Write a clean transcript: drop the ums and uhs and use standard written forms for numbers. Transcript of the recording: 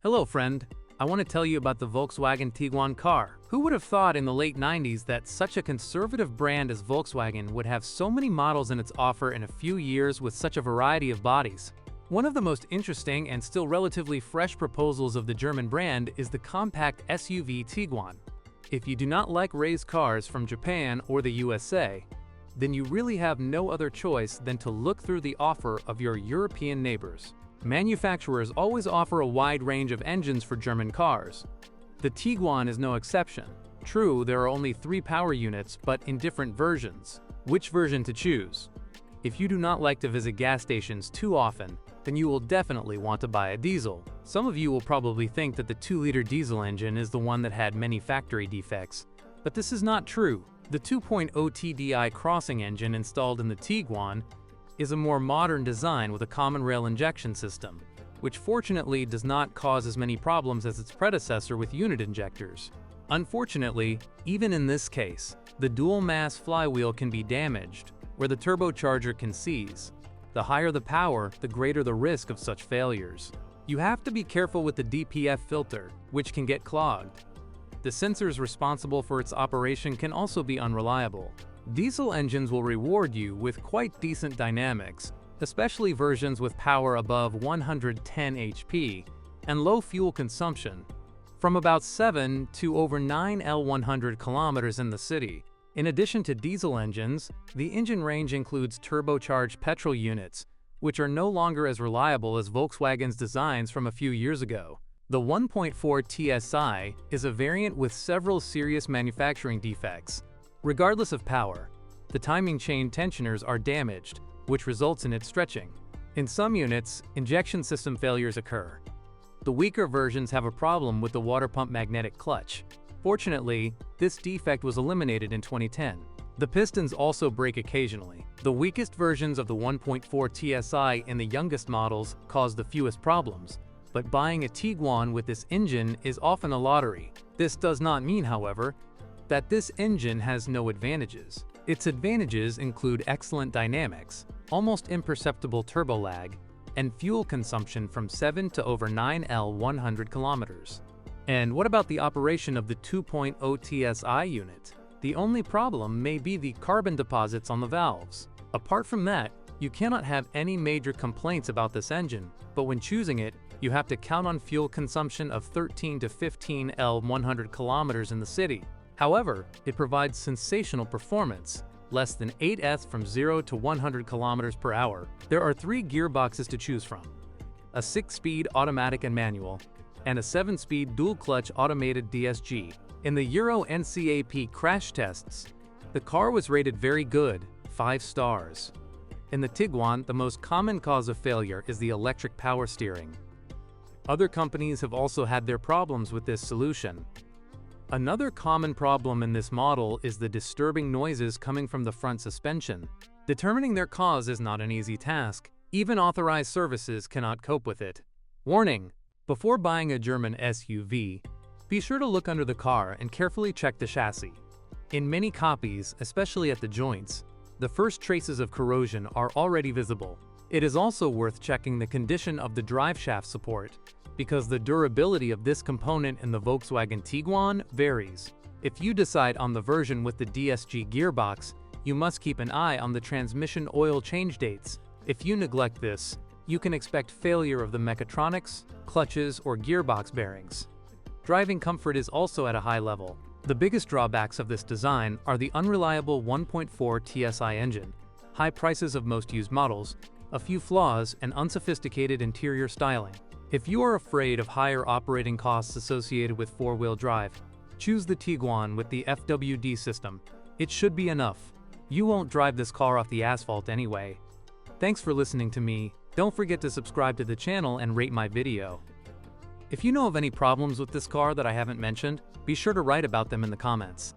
Hello friend, I want to tell you about the Volkswagen Tiguan car. Who would have thought in the late 90s that such a conservative brand as Volkswagen would have so many models in its offer in a few years with such a variety of bodies? One of the most interesting and still relatively fresh proposals of the German brand is the compact SUV Tiguan. If you do not like race cars from Japan or the USA, then you really have no other choice than to look through the offer of your European neighbors. Manufacturers always offer a wide range of engines for German cars. The Tiguan is no exception. True, there are only 3 power units, but in different versions. Which version to choose? If you do not like to visit gas stations too often, then you will definitely want to buy a diesel. Some of you will probably think that the 2-liter diesel engine is the one that had many factory defects, but this is not true. The 2.0 TDI crossing engine installed in the Tiguan is a more modern design with a common rail injection system, which fortunately does not cause as many problems as its predecessor with unit injectors. Unfortunately, even in this case, the dual-mass flywheel can be damaged, where the turbocharger can seize. The higher the power, the greater the risk of such failures. You have to be careful with the DPF filter, which can get clogged. The sensors responsible for its operation can also be unreliable. Diesel engines will reward you with quite decent dynamics, especially versions with power above 110 HP and low fuel consumption, from about 7 to over 9 L100 kilometers in the city. In addition to diesel engines, the engine range includes turbocharged petrol units, which are no longer as reliable as Volkswagen's designs from a few years ago. The 1.4 TSI is a variant with several serious manufacturing defects. Regardless of power, the timing chain tensioners are damaged, which results in it stretching. In some units, injection system failures occur. The weaker versions have a problem with the water pump magnetic clutch. Fortunately, this defect was eliminated in 2010. The pistons also break occasionally. The weakest versions of the 1.4 TSI in the youngest models cause the fewest problems, but buying a Tiguan with this engine is often a lottery. This does not mean, however, that this engine has no advantages. Its advantages include excellent dynamics, almost imperceptible turbo lag, and fuel consumption from 7 to over 9 L100 kilometers. And what about the operation of the 2.0 TSI unit? The only problem may be the carbon deposits on the valves. Apart from that, you cannot have any major complaints about this engine, but when choosing it, you have to count on fuel consumption of 13 to 15 L100 kilometers in the city. However, it provides sensational performance, less than 8s from 0 to 100 km per hour. There are 3 gearboxes to choose from: a 6-speed automatic and manual, and a 7-speed dual-clutch automated DSG. In the Euro NCAP crash tests, the car was rated very good, 5 stars. In the Tiguan, the most common cause of failure is the electric power steering. Other companies have also had their problems with this solution. Another common problem in this model is the disturbing noises coming from the front suspension. Determining their cause is not an easy task. Even authorized services cannot cope with it. Warning: before buying a German SUV, be sure to look under the car and carefully check the chassis. In many copies, especially at the joints, the first traces of corrosion are already visible. It is also worth checking the condition of the driveshaft support, because the durability of this component in the Volkswagen Tiguan varies. If you decide on the version with the DSG gearbox, you must keep an eye on the transmission oil change dates. If you neglect this, you can expect failure of the mechatronics, clutches, or gearbox bearings. Driving comfort is also at a high level. The biggest drawbacks of this design are the unreliable 1.4 TSI engine, high prices of most used models, a few flaws, and unsophisticated interior styling. If you are afraid of higher operating costs associated with 4-wheel drive, choose the Tiguan with the FWD system. It should be enough. You won't drive this car off the asphalt anyway. Thanks for listening to me. Don't forget to subscribe to the channel and rate my video. If you know of any problems with this car that I haven't mentioned, be sure to write about them in the comments.